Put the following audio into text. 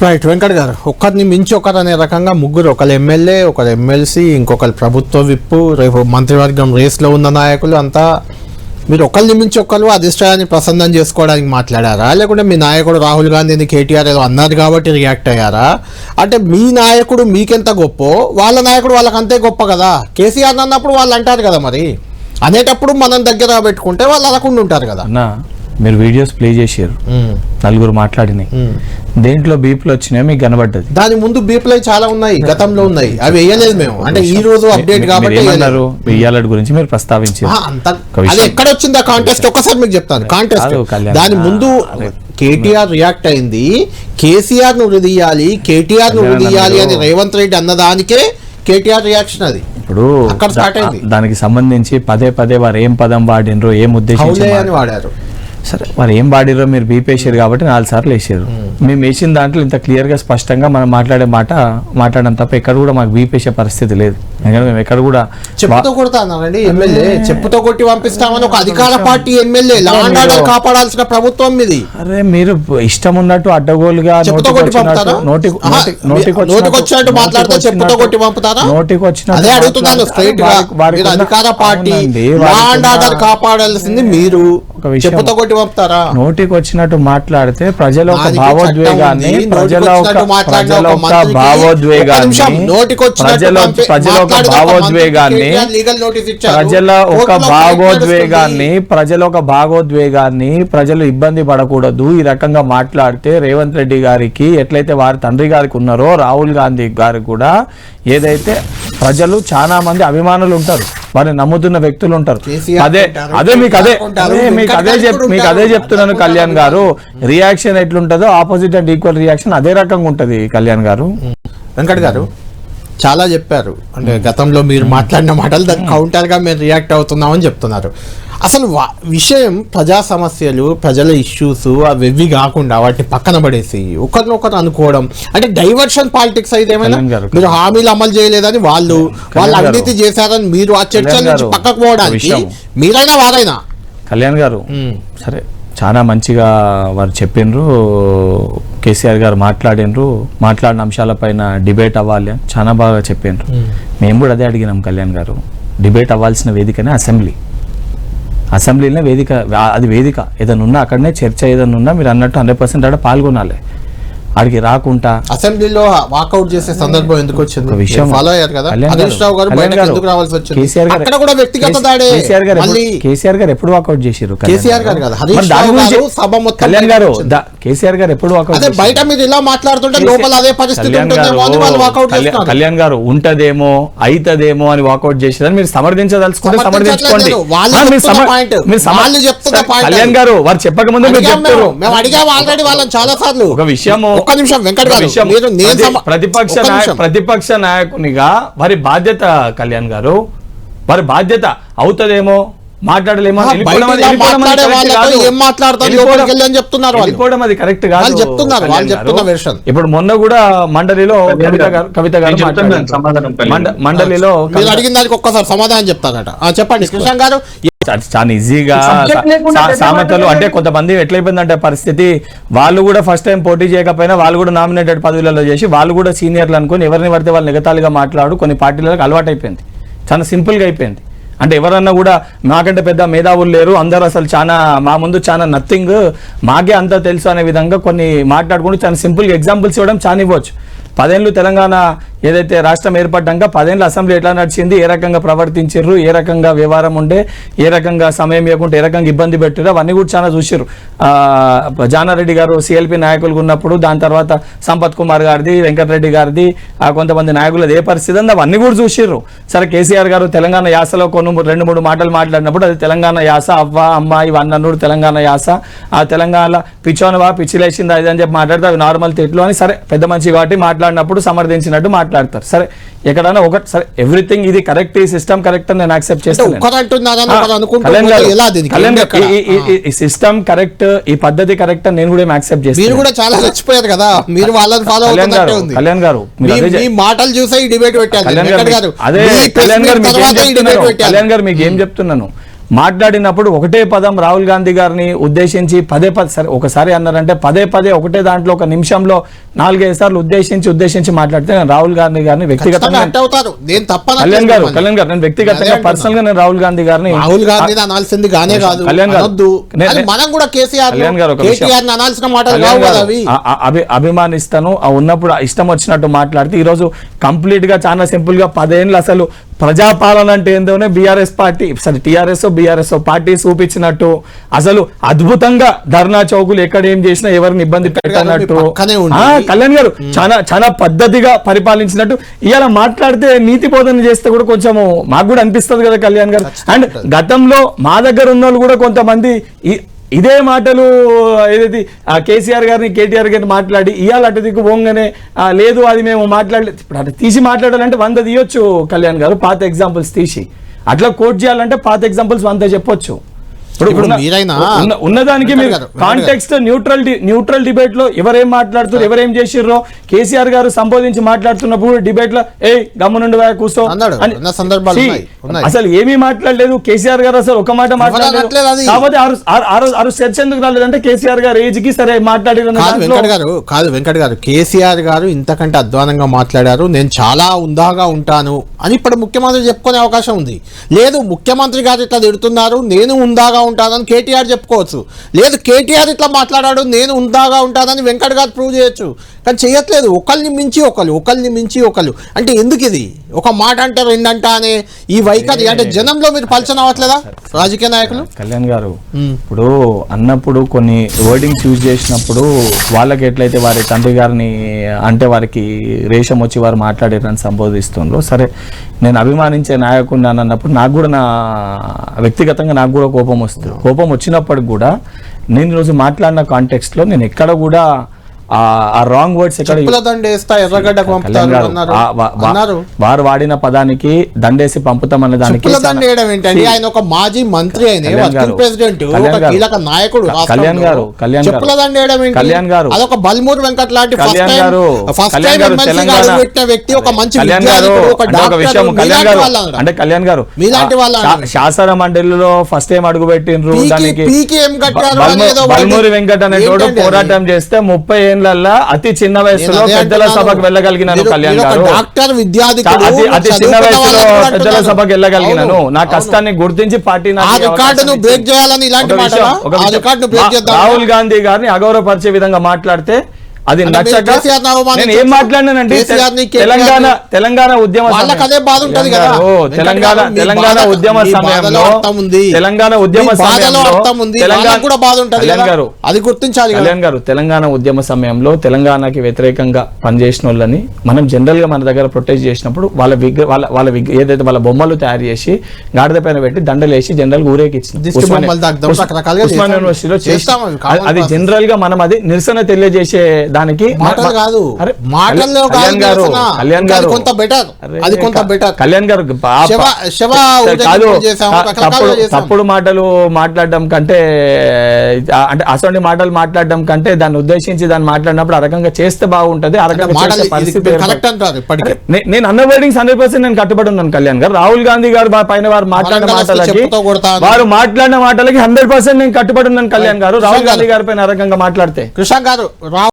Right Venkat గారు, ఒక్కరిని మించి ఒకరు అనే రకంగా ముగ్గురు, ఒకరు ఎమ్మెల్యే, ఒకరు ఎమ్మెల్సీ, ఇంకొకరు ప్రభుత్వ విప్పు, రేపు మంత్రివర్గం రేస్లో ఉన్న నాయకులు అంతా మీరు ఒకరిని మించి ఒకరు అధిష్టానాన్ని ప్రసన్నం చేసుకోవడానికి మాట్లాడారా, లేకుంటే మీ నాయకుడు రాహుల్ గాంధీని కేటీఆర్ ఏదో అన్నారు కాబట్టి రియాక్ట్ అయ్యారా? అంటే మీ నాయకుడు మీకెంత గొప్ప, వాళ్ళ నాయకుడు వాళ్ళకి అంతే గొప్ప కదా. కేసీఆర్ అన్నప్పుడు వాళ్ళు అంటారు కదా, మరి అనేటప్పుడు మనం దగ్గర పెట్టుకుంటే వాళ్ళు అనకుండా ఉంటారు కదా. మీరు వీడియోస్ ప్లే చేశారు, నలుగురు మాట్లాడినాయి, దేంట్లో బీపులు వచ్చినాయో మీకు కనబడ్డది. దాని ముందు బీపులు చాలా ఉన్నాయి, గతంలో ఉన్నాయి, అవి వేయలేదు మేము. అంటే ఈ రోజు అప్డేట్ కాబట్టి వెయ్యాలటి గురించి మీరు ప్రస్తావించారు. అది ఎక్కడ వచ్చింది ఆ కాంటెస్ట్ ఒక్కసారి మీకు చెప్తాను. కాంటెస్ట్ దాని ముందు కేటీఆర్ రియాక్ట్ అయింది, కేసీఆర్ ను ఉరిదీయాలి, కేటీఆర్ ను ఉరిదీయాలి అని రేవంత్ రెడ్డి అన్నదానికే కేటీఆర్ రియాక్షన్. అది ఇప్పుడు దానికి సంబంధించి పదే పదే వారు ఏం పదం వాడినరో, ఏం ఉద్దేశించి వాడారు, సరే వారు ఏం బాడీలో మీరు బీప్ వేసారు కాబట్టి 4 సార్లు వేసారు. మేము వేసిన దాంట్లో ఇంత క్లియర్గా స్పష్టంగా మనం మాట్లాడడం తప్ప ఎక్కడ కూడా మాకు బీప్ వేసే పరిస్థితి లేదు. ఎందుకంటే మేము ఎక్కడ కూడా చెప్పుతో కొడతానండి, ఎమ్మెల్యే చెప్పుతో కొట్టి పంపిస్తామని ఒక అధికార party MLA, law and order కాపాడాల్సిన ప్రభుత్వం ఇది. అరే మీరు ఇష్టం ఉన్నట్టు అడ్డగోలుగా నోటికి అధికార పార్టీ లా అండ్ ఆర్డర్ కాపాడాల్సింది మీరు, నోటికి వచ్చినట్టు మాట్లాడితే ప్రజల ఒక భావోద్వేగాన్ని ప్రజల ఒక భావోద్వేగాన్ని ప్రజలు ఇబ్బంది పడకూడదు. ఈ రకంగా మాట్లాడితే రేవంత్ రెడ్డి గారికి ఎట్లయితే వారి తండ్రి గారికి ఉన్నారో రాహుల్ గాంధీ గారికి కూడా ఏదైతే ప్రజలు చాలా మంది అభిమానులు ఉంటారు, వారిని నమ్ముతున్న వ్యక్తులు ఉంటారు. మీకు అదే చెప్తున్నాను కళ్యాణ్ గారు, రియాక్షన్ ఎట్లుంటుందో ఆపోజిట్ అండ్ ఈక్వల్ రియాక్షన్ అదే రకంగా ఉంటది. కళ్యాణ్ గారు, వెంకట్ గారు చాలా చెప్పారు, అంటే గతంలో మీరు మాట్లాడిన మాటలు దానికి కౌంటర్ గా మేము రియాక్ట్ అవుతున్నామని చెప్తున్నారు. అసలు విషయం ప్రజా సమస్యలు, ప్రజల ఇష్యూస్ అవి కాకుండా వాటిని పక్కన పడేసి ఒకరినొకరు అనుకోవడం, అంటే డైవర్షన్ పాలిటిక్స్ అయితే ఏమైనా మీరు హామీలు అమలు చేయలేదని వాళ్ళు అవినీతి చేశారని మీరు ఆ చర్చల నుంచి పక్కకు పోవడానికి మీరైనా వారైనా. కళ్యాణ్ గారు సరే చాలా మంచిగా వారు చెప్పిండ్రు, కేసీఆర్ గారు మాట్లాడిన అంశాలపైన డిబేట్ అవ్వాలి అని చాలా బాగా చెప్పిండ్రు. మేము కూడా అదే అడిగినాం కళ్యాణ్ గారు, డిబేట్ అవ్వాల్సిన వేదికనే అసెంబ్లీనే వేదిక. అది వేదిక ఏదైనా ఉన్నా అక్కడనే చర్చ ఏదైనా ఉన్నా మీరు అన్నట్టు 100% ఆడ పాల్గొనాలి. అడిగి రాకుండా అసెంబ్లీలో వాకౌట్ చేసే సందర్భం ఎందుకు వచ్చింది? విషయం ఫాలో అయ్యారు కదా, హరీష్ రావు గారు బయటకు ఎందుకు రావాల్సి వచ్చింది? అక్కడ కూడా వ్యక్తిగత దాడే. కేసీఆర్ గారు ఎప్పుడు వాకౌట్ చేశారు? కేసీఆర్ గారు కదా, హరీష్ రావు గారు సభ మొత్తం. కళ్యాణ్ గారు కేసీఆర్ గారు ఎప్పుడు వాకౌట్? అదే బయట మీరు ఇలా మాట్లాడుతుంటే లోపల అదే పరిస్థితి ఉంటుందేమో అని వాళ్ళు వాకౌట్ చేస్తారు. కళ్యాణ్ గారు ఉంటదేమో అయితదేమో అని వాకౌట్ చేశారని మీరు సమర్థించదలుచుకుంటే సమర్థించుకోండి. కళ్యాణ్ గారు వారు చెప్పక ముందు మీరు చెప్తారు. మేము అడిగాము ఆల్రెడీ వాళ్ళని చాలా సార్లు. ఒక విషయం, ఒక్క నిమిషం వెంకట్ గారు, ప్రతిపక్ష నాయకునిగా వారి బాధ్యత కళ్యాణ్ గారు, వారి బాధ్యత అవుతదేమో మాట్లాడలేమో అది కరెక్ట్ కాదు. ఇప్పుడు మొన్న కూడా మండలిలో కవిత గారు మండలిలో అడిగిన దానికి ఒక్కసారి సమాధానం చెప్తారట. చెప్పండి కృష్ణ గారు. చాలా ఈజీగా సామెతలు అంటే కొంతమంది ఎట్లయిపోయిందంటే పరిస్థితి, వాళ్ళు కూడా ఫస్ట్ టైం పోటీ చేయకపోయినా వాళ్ళు కూడా నామినేటెడ్ పదవులలో చేసి వాళ్ళు కూడా సీనియర్లు అనుకుని ఎవరిని పడితే వాళ్ళు నిగతాలుగా మాట్లాడు కొన్ని పార్టీలకు అలవాటు అయిపోయింది, చాలా సింపుల్గా అయిపోయింది. అంటే ఎవరన్నా కూడా మాకంటే పెద్ద మేధావులు లేరు, అందరూ అసలు చాలా మా ముందు చాలా నథింగ్, మాకే అంతా తెలుసు అనే విధంగా కొన్ని మాట్లాడుకుంటూ చాలా సింపుల్గా ఎగ్జాంపుల్స్ ఇవ్వడం చాలా ఇవ్వచ్చు. 10 ఏళ్ళు తెలంగాణ ఏదైతే రాష్ట్రం ఏర్పడ్డాక 10 ఏళ్ళు అసెంబ్లీ ఎట్లా నడిచింది, ఏ రకంగా ప్రవర్తించారు, ఏ రకంగా వ్యవహారం ఉండే, ఏ రకంగా సమయం ఇవ్వకుంటే ఏ రకంగా ఇబ్బంది పెట్టారు, అవన్నీ కూడా చాలా చూసారు. జానారెడ్డి గారు సిఎల్పి నాయకులు ఉన్నప్పుడు, దాని తర్వాత సంపత్ కుమార్ గారిది, వెంకటరెడ్డి గారిది, కొంతమంది నాయకులది ఏ పరిస్థితి ఉంది అవన్నీ కూడా చూసారు. సరే కేసీఆర్ గారు తెలంగాణ యాసలో కొన్ని 2-3 మాటలు మాట్లాడినప్పుడు అది తెలంగాణ యాస, అవ్వ అమ్మ ఇవన్నీ అన్నాడు తెలంగాణ యాస, ఆ తెలంగాణ పిచ్చోనవా పిచ్చిలేసింది అది అని చెప్పి మాట్లాడితే అవి నార్మల్ తిట్లు అని, సరే పెద్ద మనిషి కాబట్టి మాట్లాడినప్పుడు సమర్థించినట్టు మాట్లాడతారు. సరే ఎక్కడైనా ఒకటి సరే ఎవ్రీథింగ్ ఇది కరెక్ట్, ఈ సిస్టమ్ కరెక్ట్ అని నేను యాక్సెప్ట్ చేస్తాను. ఈ సిస్టమ్ కరెక్ట్, ఈ పద్ధతి కరెక్ట్ అని నేను కూడా యాక్సెప్ట్ చేస్తాను. మీరు కూడా చాలా చచ్చిపోయారు కదా, మీరు వాళ్ళని ఫాలో అవుతున్నట్టే ఉంది. కళ్యాణ్ గారు మీ మాటలు చూసే ఈ డిబేట్ పెట్టారు. కళ్యాణ్ గారు మీకు ఏం చెప్తున్నాను, మాట్లాడినప్పుడు ఒకటే పదం రాహుల్ గాంధీ గారిని ఉద్దేశించి పదే సరే ఒకసారి అన్నారంటే పదే ఒకటే దాంట్లో ఒక నిమిషంలో 4-5 సార్లు ఉద్దేశించి మాట్లాడితే నేను రాహుల్ గాంధీ గారిని వ్యక్తిగతంగా కళ్యాణ్ గారు నేను వ్యక్తిగతంగా పర్సనల్ గా నేను రాహుల్ గాంధీ గారిని అనాల్సింది గానే కాదు కళ్యాణ్ గారు మనం కూడా కళ్యాణ్ గారు అభిమానిస్తాను ఉన్నప్పుడు ఇష్టం వచ్చినట్టు మాట్లాడితే ఈ రోజు కంప్లీట్ గా చాలా సింపుల్ గా 10 ఏళ్ళు అసలు ప్రజాపాలన అంటే ఏందోనే బీఆర్ఎస్ పార్టీ సరే బీఆర్ఎస్ పార్టీ చూపించినట్టు అసలు అద్భుతంగా ధర్నా చౌకులు ఎక్కడ ఏం చేసినా ఎవరిని ఇబ్బంది పెట్టనట్టు కళ్యాణ్ గారు చాలా పద్ధతిగా పరిపాలించినట్టు ఇవాళ మాట్లాడితే నీతి బోధన చేస్తే కూడా కొంచెం మాకు కూడా అనిపిస్తుంది కదా కళ్యాణ్ గారు. అండ్ గతంలో మా దగ్గర ఉన్న వాళ్ళు కూడా కొంతమంది ఇదే మాటలు ఏదైతే కేసీఆర్ గారిని కేటీఆర్ గారిని మాట్లాడి ఇవాళ అటు దిక్కు పోగానే లేదు అది మేము మాట్లాడలేదు ఇప్పుడు అటు తీసి మాట్లాడాలంటే 100 తీయొచ్చు కళ్యాణ్ గారు పాత ఎగ్జాంపుల్స్ తీసి అట్లా కోట్ చేయాలంటే పాత ఎగ్జాంపుల్స్ 100 చెప్పొచ్చు. ఉన్నదానికి మీరు కాంటెక్స్ట్ న్యూట్రల్ డిబేట్ లో ఎవరేం మాట్లాడుతారు ఎవరేం చేసిర్రో కేసీఆర్ గారు సంబోధించి మాట్లాడుతున్నప్పుడు డిబేట్ లో గమ్మునుండి కూర్చో అసలు ఏమీ మాట్లాడలేదు కేసీఆర్ గారు అసలు ఒక మాట మాట్లాడలేదు కాబట్టి ఆరు చర్చ ఎందుకు రాలేదంటే కేసీఆర్ గారు ఏజ్ కి సరే కాదు వెంకట్ గారు కేసీఆర్ గారు ఇంతకంటే అధ్వానంగా మాట్లాడారు నేను చాలా ఉందాగా ఉంటాను అని ఇప్పుడు ముఖ్యమంత్రి చెప్పుకునే అవకాశం ఉంది. లేదు ముఖ్యమంత్రి గారు ఇట్లా తిడుతున్నారు నేను ఉందాగా ఉంటానని కేటీఆర్ చెప్పుకోవచ్చు. లేదు కేటీఆర్ ఇట్లా మాట్లాడాడు నేను ఉందాగా ఉంటానని వెంకట్ గారు ప్రూవ్ చేయొచ్చు. కానీ చేయట్లేదు. ఒకరిని మించి ఒకళ్ళు అంటే ఎందుకు ఇది ఒక మాట అంటే రెండంట అనే ఈ వైఖరి అంటే జనంలో మీరు పలచన అవ్వట్లేదా రాజకీయ నాయకులు? కళ్యాణ్ గారు ఇప్పుడు అన్నప్పుడు కొన్ని వర్డింగ్స్ యూజ్ చేసినప్పుడు వాళ్ళకి ఎట్లయితే వారి తండ్రి గారిని అంటే వారికి రేషం వచ్చి వారు మాట్లాడారని సంబోధిస్తుండ్రు. సరే నేను అభిమానించే నాయకుడిని అన్నప్పుడు నాకు కూడా వ్యక్తిగతంగా నాకు కూడా కోపం వచ్చినప్పటికి కూడా నేను ఈరోజు మాట్లాడిన కాంటెక్స్ట్ లో నేను ఎక్కడ కూడా ఆ రాంగ్ వర్డ్స్ వారు వాడిన పదానికి దండేసి పంపుతామనే దానికి ఆయన ఒక మాజీ మంత్రి కళ్యాణ్ గారు అదొక బల్మూర్ వెంకట్ లాంటి వ్యక్తి ఒక మంచి అంటే కళ్యాణ్ గారు శాసన మండలిలో ఫస్ట్ టైం అడుగు పెట్టిండ్రు దానికి బల్మూరి వెంకట్ అనేటోడు పోరాటం చేస్తే 30 ఏళ్లలో అతి చిన్న వయసులో పెద్దల సభకు వెళ్ళగలిగినాను కళ్యాణ్ గారు. అతి చిన్న వయసులో పెద్దల సభకు వెళ్ళగలిగినాను. నా కష్టాన్ని గుర్తించి పార్టీ రాహుల్ గాంధీ గారిని అగౌరవపరిచే విధంగా మాట్లాడితే అది నచ్చక నేను ఏం మాట్లాడినానంటే తెలంగాణ ఉద్యమ తెలంగాణ ఉద్యమ సమయంలో తెలంగాణకి వ్యతిరేకంగా పనిచేసిన వాళ్ళని మనం జనరల్ గా మన దగ్గర ప్రొటెక్ట్ చేసినప్పుడు వాళ్ళ ఏదైతే వాళ్ళ బొమ్మలు తయారు చేసి గాడిద పైన పెట్టి దండలేసి జనరల్ ఊరేగిచ్చింది ఉస్మాన్ యూనివర్సిటీలో. అది జనరల్ గా మనం అది నిరసన తెలియజేసే దానికి కళ్యాణ్ గారు తప్పుడు మాటలు మాట్లాడడం కంటే అంటే అసలు మాటలు మాట్లాడడం కంటే దాన్ని ఉద్దేశించి దాన్ని మాట్లాడినప్పుడు ఆ రకంగా చేస్తే బాగుంటది. ఆ రకంగా నేను అన్న వర్డింగ్స్ 100% నేను కట్టుబడి ఉన్నాను కళ్యాణ్ గారు. రాహుల్ గాంధీ గారు పైన వారు మాట్లాడిన మాటలకి 100% నేను కట్టుబడి ఉన్నాను కళ్యాణ్ గారు. రాహుల్ గాంధీ గారి పైన ఆ రకంగా మాట్లాడితే కృష్ణ గారు